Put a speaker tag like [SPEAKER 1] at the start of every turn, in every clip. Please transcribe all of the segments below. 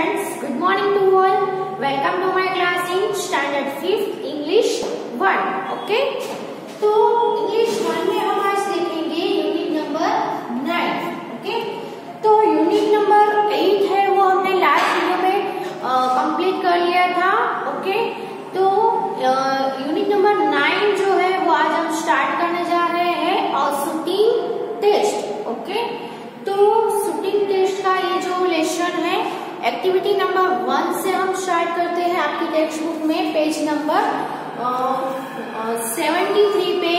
[SPEAKER 1] students, good morning to all. Welcome to my class in standard 5th English 1. Okay? तो English 1 में हम आज देखेंगे यूनिट नंबर 9. Okay? तो यूनिट नंबर 8 है वो हमने लास्ट वीडियो में कंप्लीट कर लिया था. ओके? तो यूनिट नंबर 9 जो है वो आज हम स्टार्ट करने जा रहे हैं और शूटिंग टेस्ट. ओके? तो शूटिंग टेस्ट का ये जो लेसन है एक्टिविटी नंबर 1 से हम स्टार्ट करते हैं. आपकी टेक्स्ट बुक में पेज नंबर 73 पे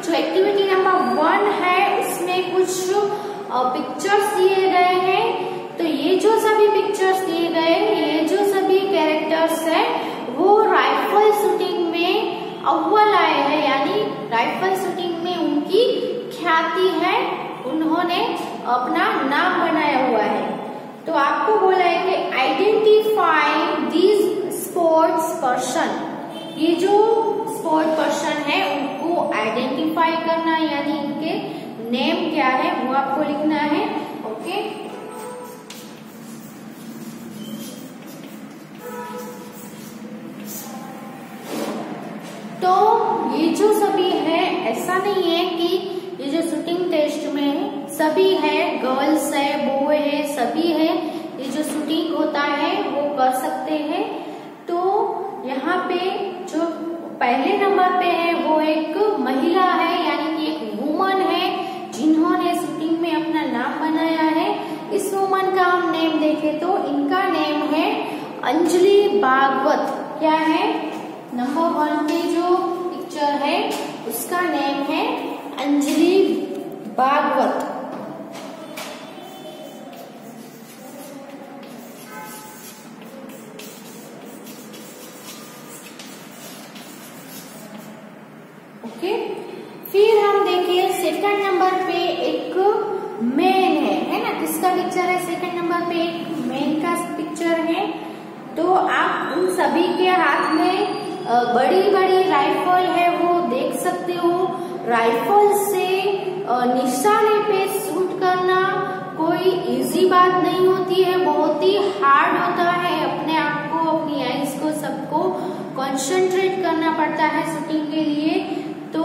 [SPEAKER 1] जो एक्टिविटी नंबर 1 है उसमें कुछ पिक्चर्स दिए गए हैं. तो ये जो सभी पिक्चर्स दिए गए ये जो सभी कैरेक्टर्स है वो राइफल शूटिंग में अव्वल आए हैं, यानी राइफल शूटिंग में उनकी ख्याति है, उन्होंने अपना नाम बनाया हुआ है. तो आपको बोला है कि आइडेंटिफाई दीज स्पोर्ट्स पर्सन. ये जो स्पोर्ट पर्सन है उनको आइडेंटिफाई करना, यानी इनके नेम क्या है वो आपको लिखना है. ओके? तो ये जो सभी है ऐसा नहीं है कि ये जो शूटिंग टेस्ट में सभी है, गर्ल्स है, बॉय है, सभी है, ये जो शूटिंग होता है वो कर सकते हैं. तो यहाँ पे जो पहले नंबर पे है वो एक महिला है, यानी कि एक वुमन है जिन्होंने शूटिंग में अपना नाम बनाया है. इस वुमन का हम नेम देखें तो इनका नेम है अंजलि भागवत. क्या है? नंबर 1 पे जो पिक्चर है उसका नेम है अंजलि भागवत. ओके? फिर हम देखिए सेकंड नंबर पे एक मैन है ना. किसका पिक्चर है? सेकंड नंबर पे एक मैन का पिक्चर है. तो आप उन सभी के हाथ में बड़ी बड़ी राइफल है वो देख सकते हो. राइफल से निशाने पे शूट करना कोई इजी बात नहीं होती है, बहुत ही हार्ड होता है. अपने आप को, अपनी आईज को, सबको कंसंट्रेट करना पड़ता है शूटिंग के लिए. तो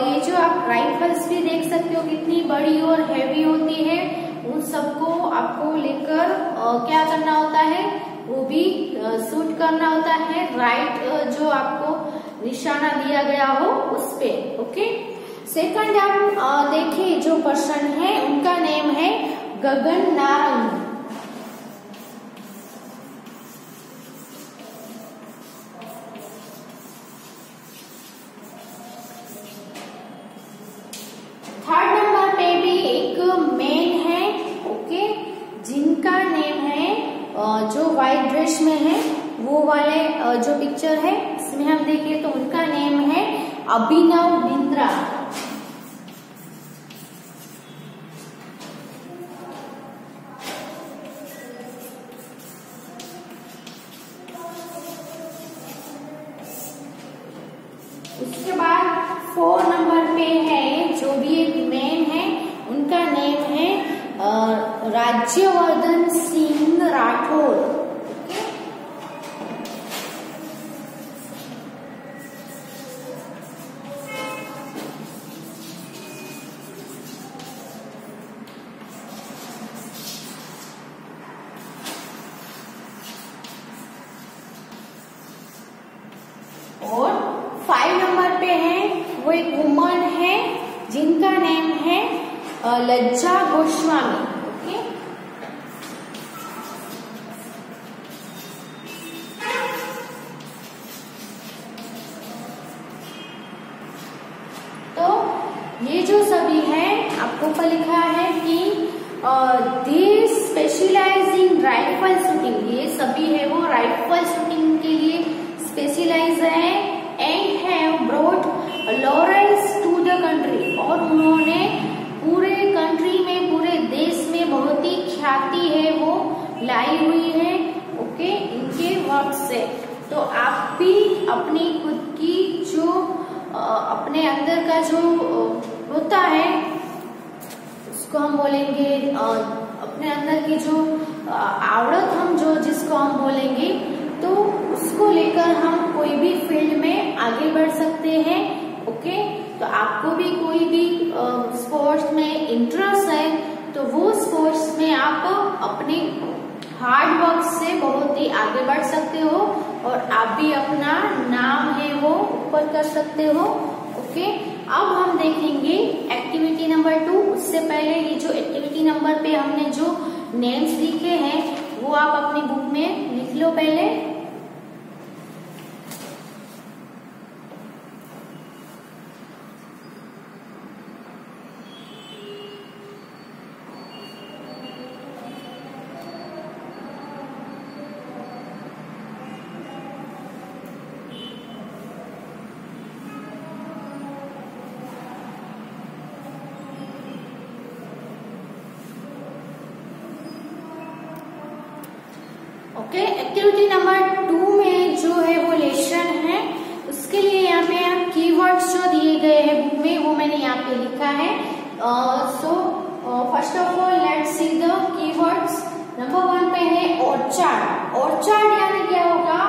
[SPEAKER 1] ये जो आप राइफल्स भी देख सकते हो कितनी बड़ी और हैवी होती है, उन सबको आपको लेकर क्या करना होता है, वो भी शूट करना होता है. राइट जो आपको निशाना दिया गया हो उस पे. ओके? सेकंड हम देखिए जो पर्सन है उनका नेम है गगन नारंग. थर्ड नंबर पे भी एक मैन है. ओके? जिनका नेम है जो व्हाइट ड्रेस में है वो वाले जो पिक्चर है इसमें हम देखिए तो उनका नेम है अभिनव बिंद्रा. उसके बाद 4 नंबर पे है जो भी एक मैन है उनका नेम है राज्यवर्धन सिंह राठौर. और 5 नंबर पे है वो एक वुमन है जिनका नेम है लज्जा गोस्वामी. ओके? तो ये जो सभी है आपको ऊपर लिखा है कि दे स्पेशलाइज इन राइफल शूटिंग. ये सभी है वो राइफल शूटिंग के लिए स्पेशलाइज है and have brought laurels to the country. और उन्होंने पूरे कंट्री में, पूरे देश में बहुत ही ख्याति है वो लाई हुई है. ओके? इनके वर्क से. तो आप भी अपनी खुद की जो अपने अंदर का जो होता है उसको हम बोलेंगे अपने अंदर की जो आवड़त हम जो हम बोलेंगे, तो उसको लेकर हम कोई भी फील्ड में आगे बढ़ सकते हैं। ओके, तो आपको भी कोई भी स्पोर्ट्स में इंटरेस्ट है तो वो स्पोर्ट्स में आप अपने हार्ड वर्क से बहुत ही आगे बढ़ सकते हो और आप भी अपना नाम है वो ऊपर कर सकते हो। ओके, अब हम देखेंगे एक्टिविटी नंबर 2। उससे पहले ये जो एक्टिविटी नंबर पे हमने जो नेम्स लिखे हैं वो आप अपनी बुक में लिख लो पहले। ओके, एक्टिविटी नंबर 2 में जो है वो लेसन है, उसके लिए यहाँ पे कीवर्ड्स जो दिए गए हैं बुक में वो मैंने यहाँ पे लिखा है। So first of all let's see the keywords. Number 1 पे है ऑर्चार्ड। ऑर्चार्ड यानी क्या होगा?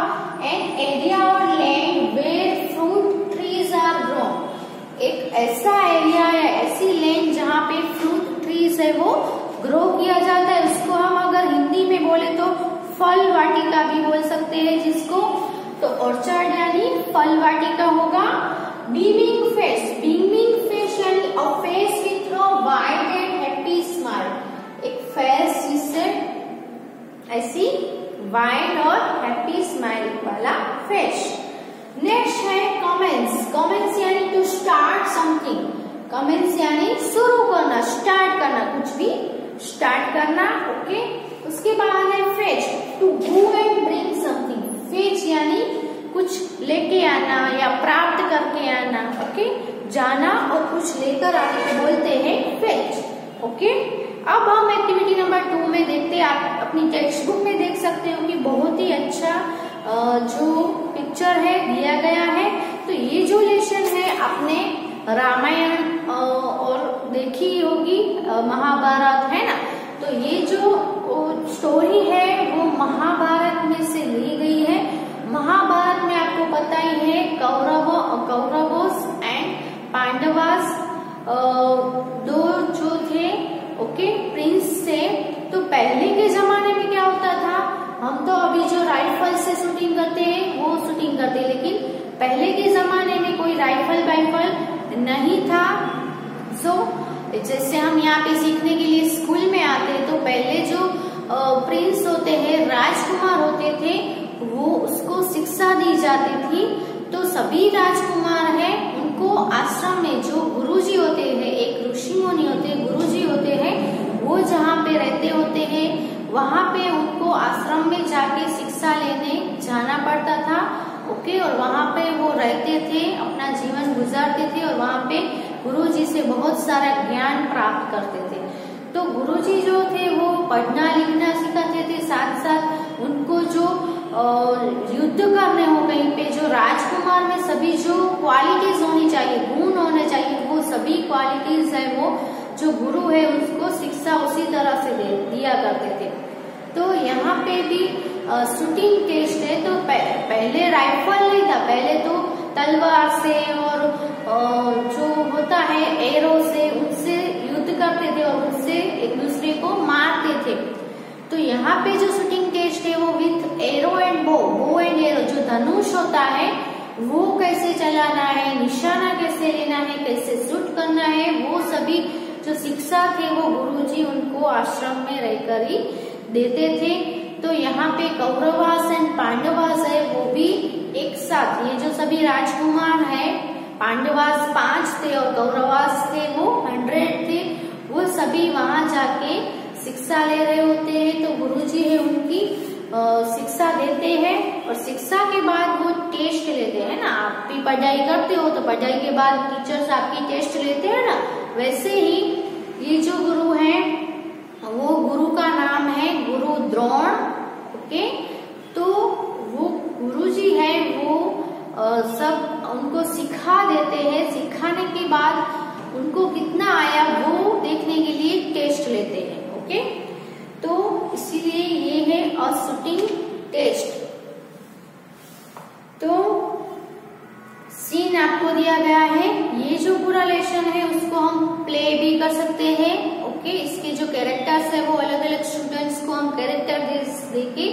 [SPEAKER 1] एन एरिया और land where fruit trees are grown. एक ऐसा एरिया या ऐसी लैंड जहाँ पे फ्रूट ट्रीज है वो ग्रो किया जाता है। उसको हम अगर हिंदी में बोले तो फल वाटिका भी बोल सकते हैं जिसको, तो ऑर्चार्ड यानी फल वाटिका होगा। Beaming face. बीमिंग फेस यानी अ face with a wide and happy smile. एक फेस जिससे ऐसी वाइड और हैप्पी स्माइल वाला फेस। नेक्स्ट है कमेंट्स। कमेंट्स यानी टू स्टार्ट समथिंग। कमेंट्स यानी शुरू करना, स्टार्ट करना, कुछ भी स्टार्ट करना। ओके, उसके बाद है fetch, to go and bring something. Fetch यानी कुछ लेके आना या प्राप्त करके आना। ओके, जाना और कुछ लेकर आने को बोलते हैं फेच। ओके, अब हम एक्टिविटी नंबर 2 में देखते हैं। आप अपनी टेक्स्ट बुक में देख सकते हो कि बहुत ही अच्छा जो पिक्चर है दिया गया है। तो ये जो लेसन है आपने रामायण और देखी होगी, महाभारत है ना, तो ये जो स्टोरी है वो महाभारत में से ली गई है। महाभारत में आपको पता ही है कौरवोस एंड पांडवास दो जो थे, ओके, प्रिंस थे। तो पहले के जमाने में क्या होता था, हम तो अभी जो राइफल से शूटिंग करते हैं वो शूटिंग करते हैं, लेकिन पहले के जमाने में कोई राइफल वाइफल नहीं था। जैसे हम यहाँ पे सीखने के लिए स्कूल में आते हैं तो पहले जो प्रिंस होते हैं, राजकुमार होते थे, वो उसको शिक्षा दी जाती थी। तो सभी राजकुमार हैं उनको आश्रम में जो गुरुजी होते हैं, एक ऋषि मुनि होते हैं, गुरुजी होते हैं, वो जहाँ पे रहते होते हैं वहां पे उनको आश्रम में जाके शिक्षा लेने जाना पड़ता था। ओके, और वहां पे वो रहते थे, अपना जीवन गुजारते थे और वहां पे गुरुजी से बहुत सारा ज्ञान प्राप्त करते थे। तो गुरुजी जो थे वो पढ़ना लिखना सिखाते थे, साथ साथ उनको जो युद्ध करने हो कहीं पे, जो राजकुमार में सभी जो क्वालिटीज होनी चाहिए, गुण होने चाहिए, वो सभी क्वालिटीज है वो जो गुरु है उसको शिक्षा उसी तरह से दिया करते थे। तो यहाँ पे भी शूटिंग टेस्ट है। तो पहले राइफल नहीं था, पहले तो तलवार से और जो होता है एरो से उनसे युद्ध करते थे और उनसे एक दूसरे को मारते थे। तो यहाँ पे जो शूटिंग टेस्ट है वो with arrow and bow and arrow, जो धनुष होता है वो कैसे चलाना है, निशाना कैसे लेना है, कैसे शूट करना है, वो सभी जो शिक्षा थे वो गुरुजी उनको आश्रम में रहकर ही देते थे। तो यहाँ पे कौरवास एंड पांडवास है वो भी एक साथ, ये जो सभी राजकुमार है, पांडवास 5 थे और कौरवास थे वो 100 थे, वो सभी वहां जाके शिक्षा ले रहे होते हैं। तो गुरुजी है उनकी शिक्षा देते हैं और शिक्षा के बाद वो टेस्ट लेते हैं ना। आप भी पढ़ाई करते हो तो पढ़ाई के बाद टीचर्स आपकी टेस्ट लेते हैं ना, वैसे ही ये जो गुरु हैं वो गुरु का नाम है गुरु द्रोण। ओके, तो वो गुरुजी है वो सब उनको सिखा देते हैं। सिखाने के बाद उनको कितना आया वो देखने के लिए टेस्ट लेते हैं। ओके, तो इसीलिए ये है शूटिंग टेस्ट। तो सीन आपको दिया गया है, ये जो पूरा लेसन है उसको हम प्ले भी कर सकते हैं। ओके, इसके जो कैरेक्टर्स है वो अलग अलग स्टूडेंट्स को हम कैरेक्टर देके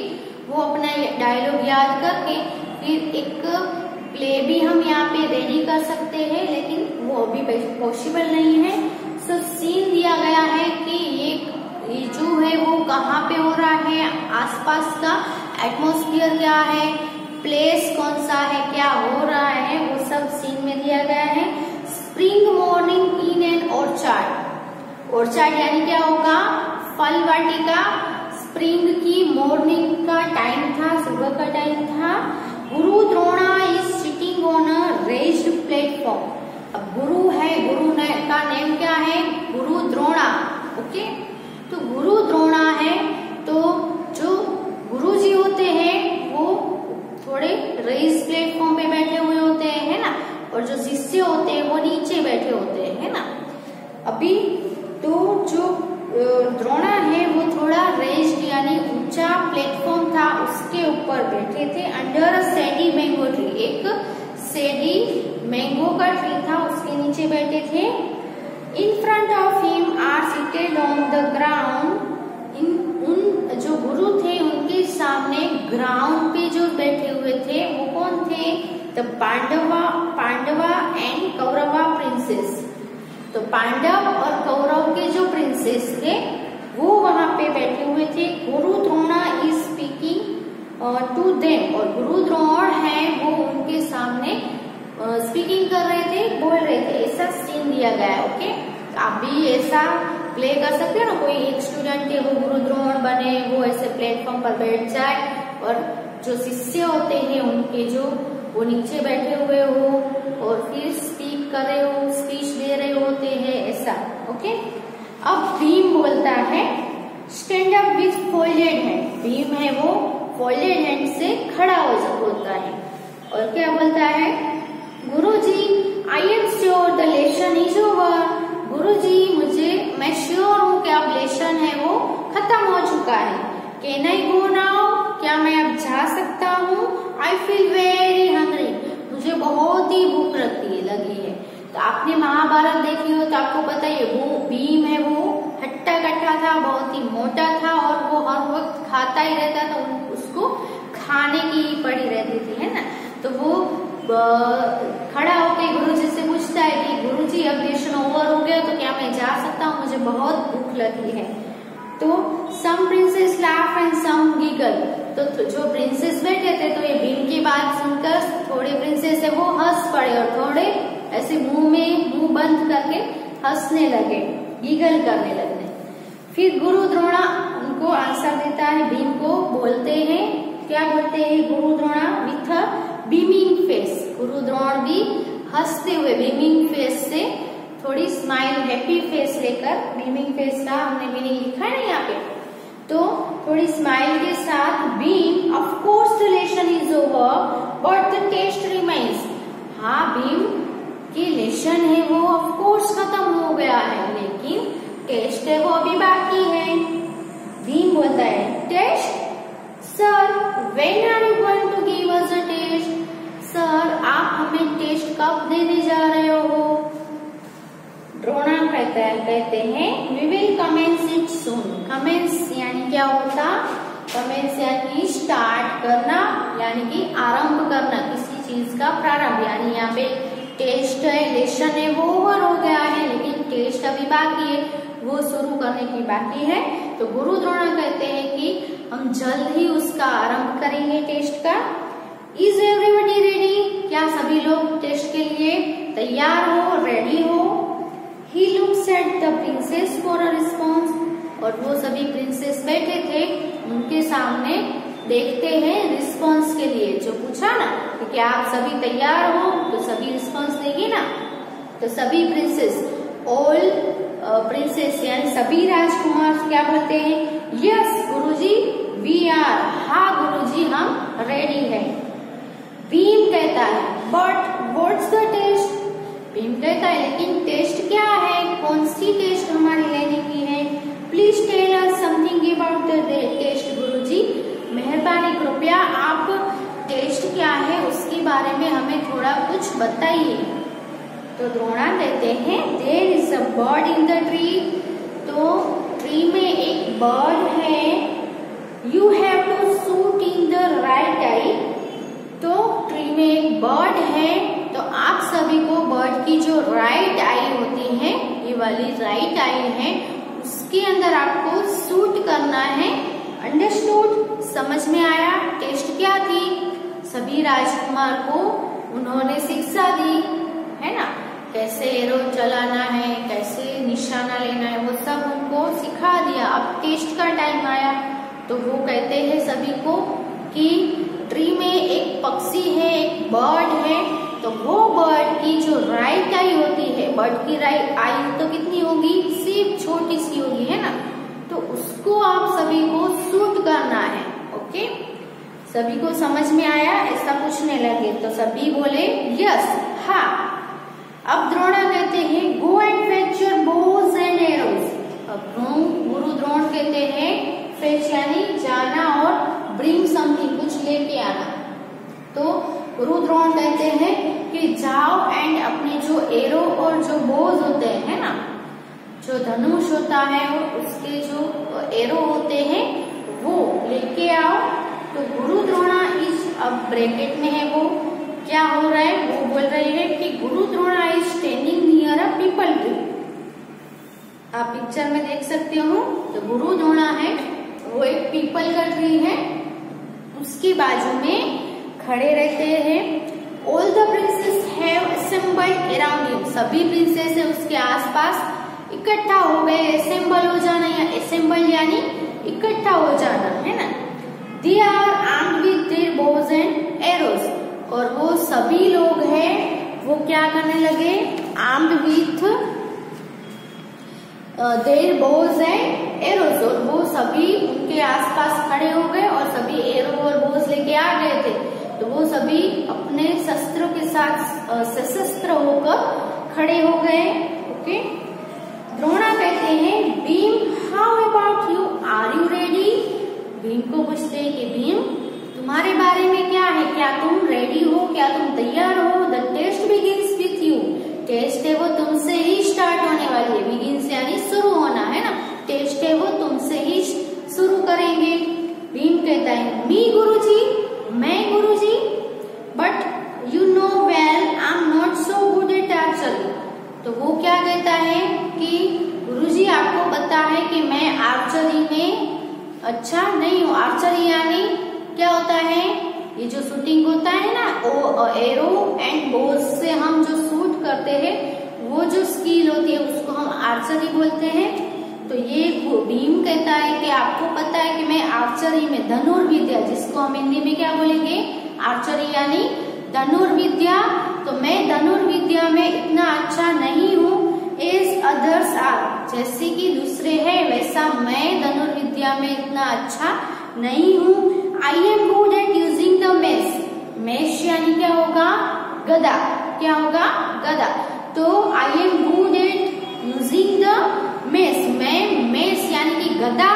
[SPEAKER 1] वो अपना डायलॉग याद करके फिर एक प्ले भी हम यहाँ पे रेडी कर सकते हैं, लेकिन वो अभी पॉसिबल नहीं है। सो सीन दिया गया है कि ये जो है वो कहाँ पे हो रहा है, आसपास का एटमॉस्फेयर क्या है, प्लेस कौन सा है, क्या हो रहा है, वो सब सीन में दिया गया है। Spring morning in an orchard, orchard यानी क्या होगा, फल वाटिका। स्प्रिंग की मॉर्निंग का टाइम था, सुबह का टाइम था। गुरु Drona is sitting on a raised platform. अब गुरु है, गुरु का नेम क्या है, गुरु द्रोणा। ओके, तो गुरु द्रोणा है, तो जो गुरु जी होते हैं वो थोड़े रेज प्लेटफॉर्म पे बैठे हुए होते हैं, है ना, और जो शिष्य होते हैं वो नीचे बैठे होते हैं, है ना। अभी तो जो द्रोणा है वो थोड़ा रेज्ड यानी ऊंचा प्लेटफॉर्म था, उसके ऊपर बैठे थे। अंडर अ सेडी मैंगो ट्री, एक सेडी मैंगो का ट्री था, उसके नीचे बैठे थे। In front of him are seated on the ground, उन जो गुरु थे उनके सामने ग्राउंड पे जो बैठे हुए थे वो कौन थे, the Pandava and Kaurava princess. तो पांडव और कौरव के जो प्रिंसेस थे वो वहां पे बैठे हुए थे। Guru Drona is speaking to them, और गुरु द्रोण है वो उनके सामने स्पीकिंग कर रहे थे, बोल रहे थे। ऐसा सीन दिया गया है। ओके, आप भी ऐसा प्ले कर सकते हैं ना, कोई एक स्टूडेंट के वो गुरु द्रोण बने, वो ऐसे प्लेटफॉर्म पर बैठ जाए और जो शिष्य होते हैं उनके जो वो नीचे बैठे हुए हो और फिर स्पीक कर रहे हो, स्पीच दे रहे होते हैं, ऐसा। ओके, अब भीम बोलता है stand up with folded hand. Bhim है वो फोल्डेड हैंड से खड़ा होता है और क्या बोलता है, Guruji I am sure the lesson is over. Guruji मैं श्योर हूँ कि अब लेसन है वो खत्म हो चुका है। कैन आई गो नाउ, क्या मैं अब जा सकता हूँ। आई फील वेरी हंग्री, मुझे बहुत ही भूख लगी है। तो आपने महाभारत देखी हो तो आपको पता है वो भीम है वो हट्टा कट्टा था, बहुत ही मोटा था और वो हर वक्त खाता ही रहता था, उसको खाने की पड़ी रहती थी, है ना। तो वो खड़ा होकर गुरुजी से पूछता है कि गुरुजी अब लेसन ओवर हो गया तो क्या मैं जा सकता हूँ, मुझे बहुत भूख लगी है। तो some princes laugh and some giggle, तो जो प्रिंसेस बैठे थे तो ये भीम की बात सुनकर थोड़े प्रिंसेस है वो हंस पड़े और थोड़े ऐसे मुंह बंद करके हंसने लगे, गिगल करने लगे। फिर गुरु द्रोणा उनको आंसर देता है, भीम को बोलते हैं, क्या बोलते हैं गुरु Drona, with a beaming face. गुरु द्रोण भी हंसते हुए बीमिंग फेस से, थोड़ी स्माइल हैप्पी फेस लेकर, बीमिंग फेस का हमने मीनिंग लिखा है ना यहाँ पे, तो थोड़ी स्माइल के साथ, Bhim of course the lesson is over but the test remains. हाँ, भीम की लेसन है वो ऑफ कोर्स खत्म हो गया है, लेकिन टेस्ट है वो अभी बाकी है। भीम बोलता है test, sir when are you going to give us a test. Sir आप हमें टेस्ट कब देने जा रहे हो। द्रोणा कहते हैं we will commence it soon. Commence यानी क्या होता, कमेंस यानी स्टार्ट करना, यानी कि आरंभ करना किसी चीज का प्रारंभ। यानी यहाँ पे टेस्ट है, लेसन है वो ओवर हो गया है, लेकिन टेस्ट अभी बाकी है, वो शुरू करने की बाकी है। तो गुरु द्रोणा कहते हैं कि हम जल्द ही उसका आरंभ करेंगे टेस्ट का। इज एवरीबडी रेडी, क्या सभी लोग टेस्ट के लिए तैयार हो, रेडी हो। He looks at the princess for a response, और वो सभी प्रिंसेस बैठे थे उनके सामने देखते हैं रिस्पॉन्स के लिए। जो पूछा ना कि क्या आप सभी तैयार हो, तो सभी रिस्पॉन्स देगी ना। तो सभी प्रिंसेस, ऑल प्रिंसेस यानी सभी राजकुमार क्या बोलते हैं, यस गुरुजी वी आर, हाँ गुरुजी हम रेडी है। भीम कहता है but what's the test. Bhim कहता है लेकिन टेस्ट क्या है, कौन सी टेस्ट हमारी लेने की है। Please tell us something about the test Guruji, मेहरबानी करो कृपया आप टेस्ट क्या है उसके बारे में हमें थोड़ा कुछ बताइए। तो द्रोणा कहते हैं there is a bird in the tree. तो ट्री में एक बर्ड है। You have to shoot in the right eye. तो ट्री में एक बर्ड है, तो आप सभी को बर्ड की जो राइट आई होती है, ये वाली राइट आई है, उसके अंदर आपको शूट करना है। अंडरस्टूड? समझ में आया? टेस्ट क्या थी? सभी राजकुमार को उन्होंने शिक्षा दी, है ना, कैसे एरो चलाना है, कैसे निशाना लेना है, वो सब उनको सिखा दिया। अब टेस्ट का टाइम आया, तो वो कहते हैं सभी को कि ट्री में एक पक्षी है, एक बर्ड है, तो वो बर्ड की जो राइट आई होती है, बर्ड की राइट आई तो कितनी होगी? सिर्फ छोटी सी होगी, है ना, तो उसको आप सभी को शूट करना है। ओके, सभी को समझ में आया? ऐसा पूछने लगे तो सभी बोले यस, हाँ। अब द्रोणा कहते हैं go and fetch your Bhoj and arrows. अब गुरु द्रोण कहते हैं फेच यानी जाना और ब्रिंग समथिंग, कुछ लेके आना। तो गुरु द्रोण कहते हैं कि जाओ एंड अपने जो एरो और जो बोज होते हैं, है ना, जो धनुष होता है और उसके जो एरो होते हैं वो लेके आओ। तो गुरु द्रोणा इज, अब ब्रैकेट में है, वो क्या हो रहा है, वो बोल रहे हैं कि गुरु Drona is standing near a people tree. आप पिक्चर में देख सकते हो, तो गुरु द्रोणा है वो एक पीपल का ट्री है, उसके बाजू में खड़े रहते हैं। All the princess have assembled around him. सभी प्रिंसेस उसके आसपास इकट्ठा हो गए। असेंबल हो जाना या असेंबल यानी इकट्ठा हो जाना, है ना। They are armed with their bows and arrows. और वो सभी लोग हैं, वो क्या करने लगे? Armed with their bows and arrows. और वो सभी उनके आसपास खड़े हो गए और सभी एरो और बोज लेके आ गए थे। तो वो सभी अपने शस्त्रों के साथ सशस्त्र होकर खड़े हो गए। ओके, द्रोणा कहते हैं Bhim how about you, are you ready? Bhim को पूछते हैं कि भीम तुम्हारे बारे में क्या है, क्या तुम रेडी हो, क्या तुम तैयार हो? The test begins with you. Test है वो तुमसे ही स्टार्ट होने वाली है। बिगिंस यानी शुरू होना, है ना, टेस्ट है वो तुमसे ही शुरू करेंगे। भीम कहता है मी गुरुजी, मैं Guruji, but you know well I am not so good at archery. तो वो क्या कहता है कि गुरुजी आपको पता है कि मैं आर्चरी में अच्छा नहीं हूँ। आर्चरी यानी क्या होता है? ये जो शूटिंग होता है ना, एरो एंड बोज से हम जो शूट करते हैं, वो जो स्किल होती है उसको हम आर्चरी बोलते हैं। तो ये भीम कहता है कि आपको पता है कि मैं आर्चरी में, धनुर्विद्या जिसको हम हिंदी में क्या बोलेंगे, आर्चरी यानी धनुर्विद्या, तो मैं धनुर्विद्या में इतना अच्छा नहीं हूँ। एज अदर्स आर, जैसे कि दूसरे हैं वैसा मैं धनुर्विद्या में इतना अच्छा नहीं हूँ। I am good at using the mess. Mess यानी क्या होगा? गदा। क्या होगा? गदा। तो I am good at using the mess. मैं मेस यानी कि गदा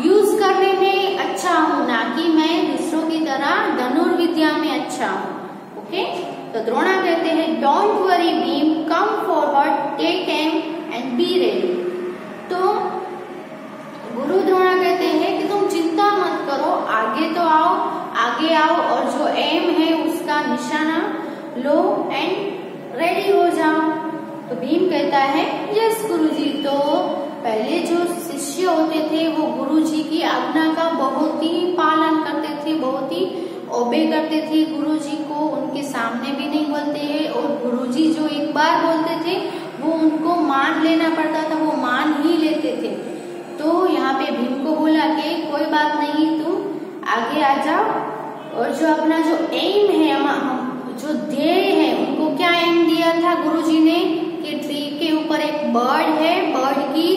[SPEAKER 1] यूज करने में अच्छा हूँ, ना कि मैं दूसरों की तरह धनुर्विद्या में अच्छा हूँ। ओके, तो द्रोणा कहते हैं don't worry Bhim, come forward, take aim and be ready. तो गुरु द्रोणा कहते हैं कि तुम चिंता मत करो, आगे तो आओ, आगे आओ और जो एम है उसका निशाना लो एंड रेडी हो जाओ। तो भीम कहता है यस गुरुजी। तो पहले जो शिष्य होते थे वो गुरुजी की आज्ञा का बहुत ही पालन करते थे, बहुत ही ओबे करते थे गुरुजी को, उनके सामने भी नहीं बोलते हैं। और गुरुजी जो एक बार बोलते थे वो उनको मान लेना पड़ता था, वो मान ही लेते थे। तो यहाँ पे भीम को बोला कि कोई बात नहीं, तुम आगे आ जाओ। और जो अपना जो एम है, जो ध्येय है, उनको क्या एम दिया था गुरुजी ने कि ट्री के ऊपर एक बर्ड है, बर्ड की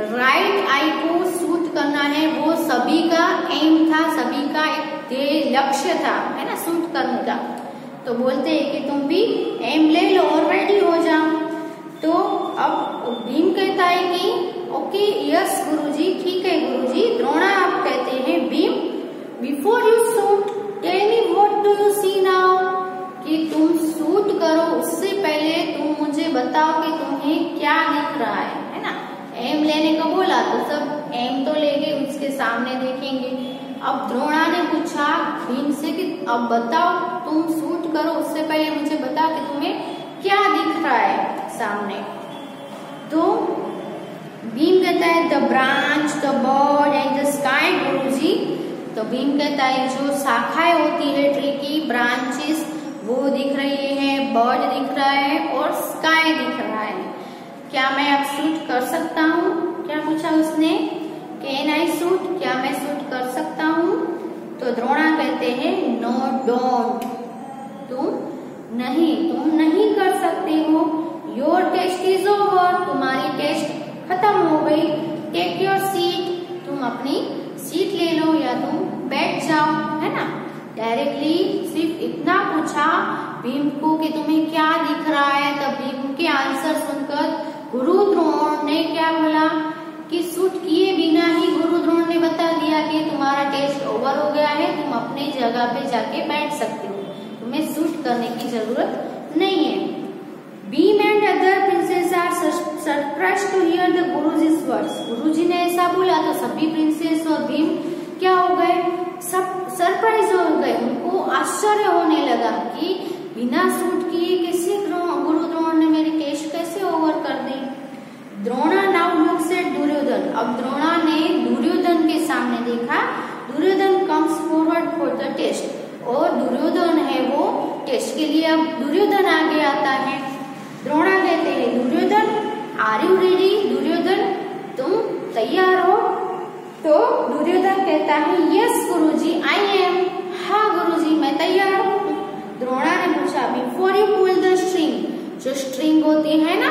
[SPEAKER 1] राइट आई को शूट करना है, वो सभी का एम था, सभी का एक ध्येय लक्ष्य था, है ना, शूट करने का। तो बोलते हैं कि तुम भी एम ले लो और रेडी हो जाओ। तो अब भीम कहता है कि ओके यस गुरुजी, ठीक है गुरुजी। द्रोणा आप कहते हैं Bhim before you shoot you see now, कि तुम शूट करो उससे पहले तुम मुझे बताओ कि तुम्हें क्या दिख रहा है ना। एम लेने को बोला तो सब एम तो लेंगे, उसके सामने देखेंगे। अब द्रोणा ने पूछा भीम से कि अब बताओ, तुम शूट करो उससे पहले मुझे बताओ कि तुम्हें क्या दिख रहा है सामने। तो भीम कहता है the branch, the bird and the sky Guruji. तो भीम कहता है जो शाखाएं होती है ट्री की, ब्रांचेस, वो दिख रही है, बर्ड दिख रहा है और स्काई दिख रहा है। क्या मैं अब शूट कर सकता हूँ? क्या पूछा उसने? कैन आई शूट, क्या मैं शूट कर सकता हूँ? तो द्रोणा कहते हैं नो डोंट, तुम नहीं कर सकते हो। योर टेस्ट इज ओवर, तुम्हारी टेस्ट खत्म हो गई। टेक योर सीट, तुम अपनी सीट ले लो या तुम बैठ जाओ, है ना। डायरेक्टली सिर्फ इतना पूछा भीम को कि तुम्हें क्या दिख रहा है। तब भीम के आंसर सुनकर गुरु द्रोण ने क्या बोला कि शूट किए बिना ही गुरु द्रोण ने बता दिया कि तुम्हारा टेस्ट ओवर हो गया है, तुम अपनी जगह पे जाके बैठ सकते हो, तुम्हें शूट करने की जरूरत नहीं है। Bhim and other princes are surprised to hear the Guruji's words. Guruji ने ऐसा बोला तो सभी प्रिंसेस और भीम क्या हो गए? सब सरप्राइज हो गए, उनको आश्चर्य होने लगा कि बिना शूट किए कैसे गुरु द्रोण ने मेरी टेस्ट कैसे ओवर कर दी। Drona now looks at Duryodhan. अब द्रोणा ने दुर्योधन के सामने देखा। Duryodhan comes forward for the test, और दुर्योधन है वो टेस्ट के लिए अब दुर्योधन आगे आता है। द्रोणा कहते हैं Duryodhan are you ready? Duryodhan तुम तैयार हो? तो दुर्योधन कहता है यस गुरुजी आई एम, हाँ गुरुजी मैं तैयार हूँ। द्रोणा ने पूछा before you pull the string, जो स्ट्रिंग होती है ना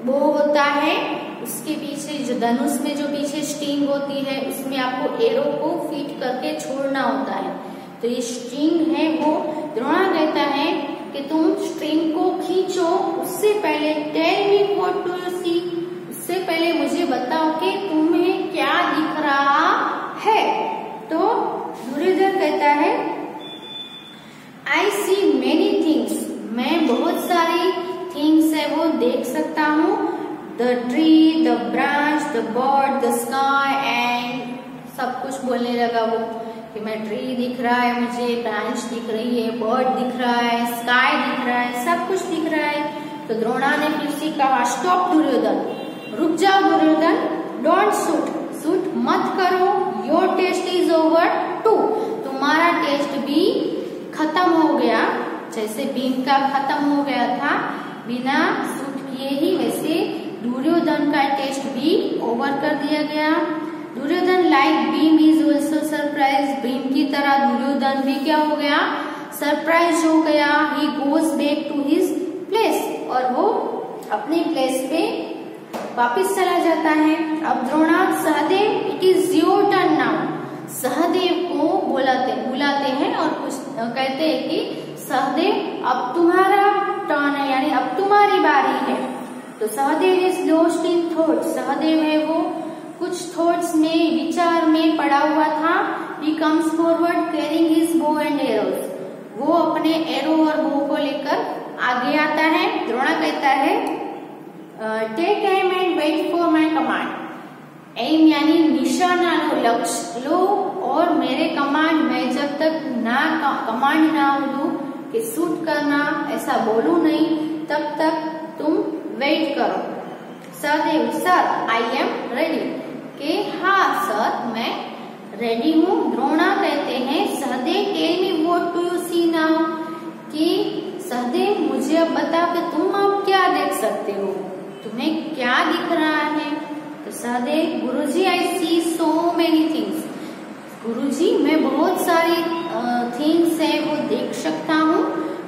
[SPEAKER 1] वो होता है उसके पीछे, जो धनुष में जो पीछे स्ट्रिंग होती है उसमें आपको एरो को फिट करके छोड़ना होता है। तो ये स्ट्रिंग है वो। द्रोणा कहता है कि तुम स्ट्रिंग को खींचो, उससे पहले tell me what do you see, उससे पहले मुझे बताओ कि तुम्हें क्या दिख रहा है। तो दुर्योधन कहता है आई सी मेनी थिंग्स, मैं बहुत सारी थिंग्स है वो देख सकता हूँ। The tree, the branch, the bird, the sky and सब कुछ बोलने लगा वो कि मैं ट्री दिख रहा है, मुझे ब्रांच दिख रही है, बर्ड दिख रहा है, स्काई दिख रहा है, सब कुछ दिख रहा है। तो द्रोणा ने फिर से कहा स्टॉप दुर्योधन, रुक जाओ दुर्योधन, डोंट शूट, शूट मत करो। Your test is over too, तुम्हारा टेस्ट भी खत्म हो गया, जैसे भीम का खत्म हो गया था बिना शूट किए ही, वैसे दुर्योधन का टेस्ट भी ओवर कर दिया गया। Duryodhan like Bhim is also surprise, Bhim की तरह दुर्योधन भी क्या हो गया? सरप्राइज हो गया। He goes back to his place, और वो अपने प्लेस पे वापिस चला जाता है। अब Drona Sahdev it is your turn now, Sahdev को बुलाते हैं और कुछ कहते हैं कि सहदेव अब तुम्हारा टर्न है, यानी अब तुम्हारी बारी है। तो Sahdev is lost in thought, Sahdev है वो कुछ थॉट्स में, विचार में पड़ा हुआ था। He comes forward carrying his bow and arrows, वो अपने एरो और बो को लेकर आगे आता है। द्रोणा कहता है take aim and wait for my command, aim यानी निशाना लो, लक्ष्य लो और मेरे कमांड, मैं जब तक कमांड ना दूं कि शूट करना ऐसा बोलू नहीं, तब तक तुम वेट करो। Sahdev sir I am ready, कि हाँ सर मैं रेडी हूँ। द्रोणा कहते हैं Sahdev tell me what do you see now, कि सहदेव मुझे अब बताओ कि तुम अब क्या देख सकते हो, तुम्हें क्या दिख रहा है। तो सहदेव गुरुजी आई सी सो मेनी थिंग्स, गुरुजी मैं बहुत सारी थिंग्स है वो देख सकता हूँ।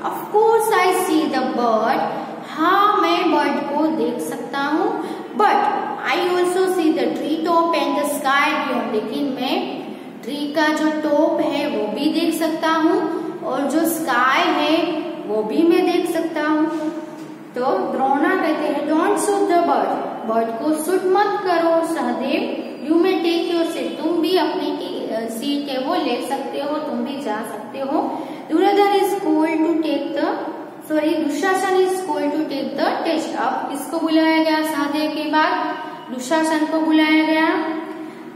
[SPEAKER 1] Of course I see the bird, हाँ मैं बर्ड को देख सकता हूँ। But I also see the tree top and the sky beyond, लेकिन मैं ट्री का जो टॉप है वो भी देख सकता हूँ और जो स्काई है वो भी मैं देख सकता हूँ। तो द्रोणा कहते हैं don't shoot the bird, bird को शूट मत करो। Sahdev you may take your seat, तुम भी अपनी सीट है वो ले सकते हो, तुम भी जा सकते हो। Duryodhan is called to take the Dushasan is called to take the test. अब किसको बुलाया गया? सहदेव के बाद दुशासन को बुलाया गया।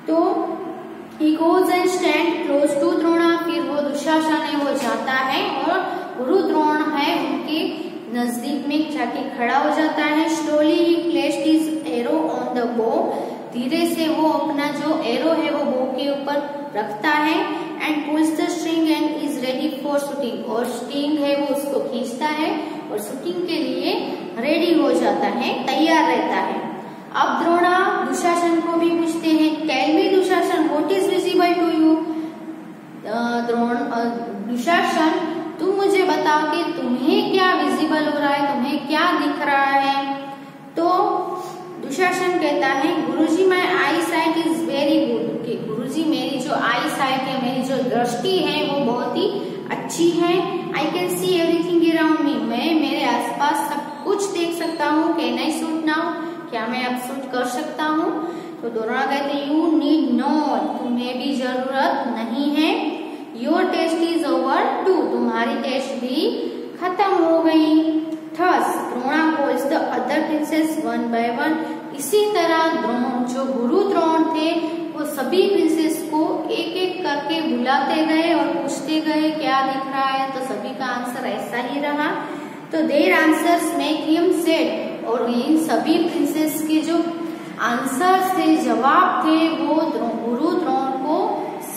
[SPEAKER 1] तो he goes and stand close to Drona, फिर वो दुशासन है वो जाता है और गुरु द्रोण है उनके नजदीक में जाके खड़ा हो जाता है। slowly he placed his arrow on the bow, धीरे से वो अपना जो एरो है वो बो के ऊपर रखता है। And pulls the string and is ready for shooting, और स्ट्रिंग है वो उसको खींचता है और शूटिंग के लिए रेडी हो जाता है, तैयार रहता है। अब द्रोणा दुशासन को भी पूछते हैं, tell me Dushasan what is visible to you. Dushasan तुम मुझे बताओ कि तुम्हें क्या विजिबल हो रहा है, तुम्हें क्या दिख रहा है। तो दुशासन कहता है Guruji my eye sight is very good, कि गुरुजी मेरी जो आई साइट है, मेरी जो दृष्टि है वो बहुत ही अच्छी है। I can see everything around me, मैं मेरे आसपास सब कुछ देख सकता हूँ। कैन आई शूट नाउ, क्या मैं अब शूट कर सकता हूँ। तो द्रोणा कहते यू नीड नॉट, तुम्हें भी जरूरत नहीं है। Your test is over too, तुम्हारी टेस्ट भी खत्म हो गई। Thus Drona calls the other princes one by one, इसी तरह द्रोण जो गुरु द्रोण थे वो सभी प्रिंसेस को एक एक करके बुलाते गए और पूछते गए क्या दिख रहा है। तो सभी का आंसर ऐसा ही रहा। तो their answers make him sad, और इन सभी प्रिंसेस के जो आंसर्स थे, जवाब थे, वो गुरु द्रोण को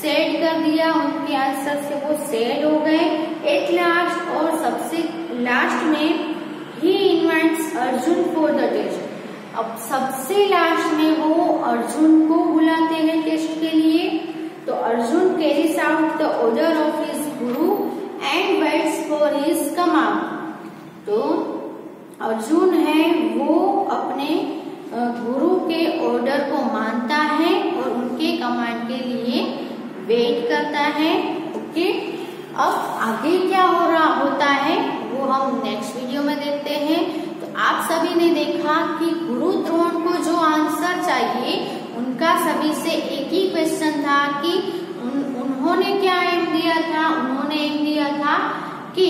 [SPEAKER 1] सैड कर दिया। उनके आंसर से वो सैड हो गए। एट लास्ट, और सबसे लास्ट में ही invites Arjun for the test. अब सबसे लास्ट में वो अर्जुन को बुलाते हैं टेस्ट के लिए। तो Arjun carries out the order of his guru and waits for his command. तो अर्जुन है वो अपने गुरु के ऑर्डर को मानता है और उनके कमांड के लिए वेट करता है। ओके, अब आगे क्या होता है वो हम नेक्स्ट वीडियो में देखते हैं। तो आप सभी ने देखा कि गुरु द्रोण को जो आंसर चाहिए उनका सभी से एक ही क्वेश्चन था कि उन्होंने क्या एम दिया था। उन्होंने एम दिया था कि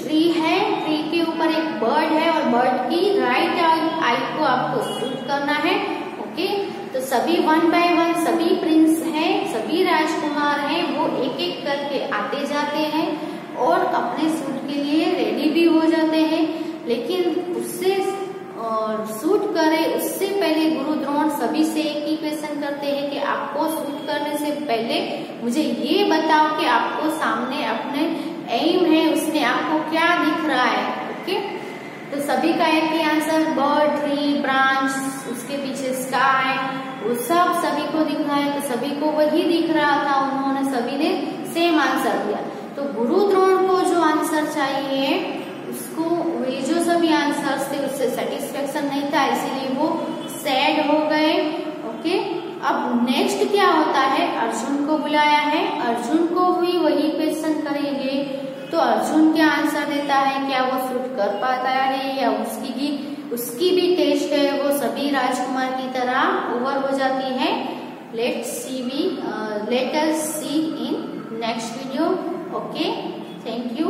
[SPEAKER 1] ट्री है, ट्री के ऊपर एक बर्ड है और बर्ड की राइट आई को आपको शूट करना है। ओके, तो सभी वन बाय वन सभी प्रिंस हैं, सभी राजकुमार हैं, वो एक एक करके आते जाते हैं और अपने शूट के लिए रेडी भी हो जाते हैं। लेकिन उससे शूट करे उससे पहले गुरु द्रोण सभी से एक ही क्वेश्चन करते हैं कि आपको शूट करने से पहले मुझे ये बताओ कि आपको सामने अपने एम है उसमें आपको क्या दिख रहा है। ओके, तो सभी का एक ही आंसर बर्ड, ट्री, ब्रांच, उसके पीछे स्काई, वो सब सभी को दिख रहा है। तो सभी को वही दिख रहा था, उन्होंने सभी ने सेम आंसर दिया। तो गुरु द्रोण को जो आंसर चाहिए उसको वे जो सभी आंसर्स थे उससे सेटिस्फेक्शन नहीं था, इसीलिए वो सैड हो गए। ओके, अब नेक्स्ट क्या होता है, अर्जुन को बुलाया है, अर्जुन को भी वही क्वेश्चन करेंगे। तो अर्जुन क्या आंसर देता है, क्या वो शूट कर पाता है या उसकी भी टेस्ट है वो सभी राजकुमार की तरह ओवर हो जाती है। Let us see in next video. Okay, thank you.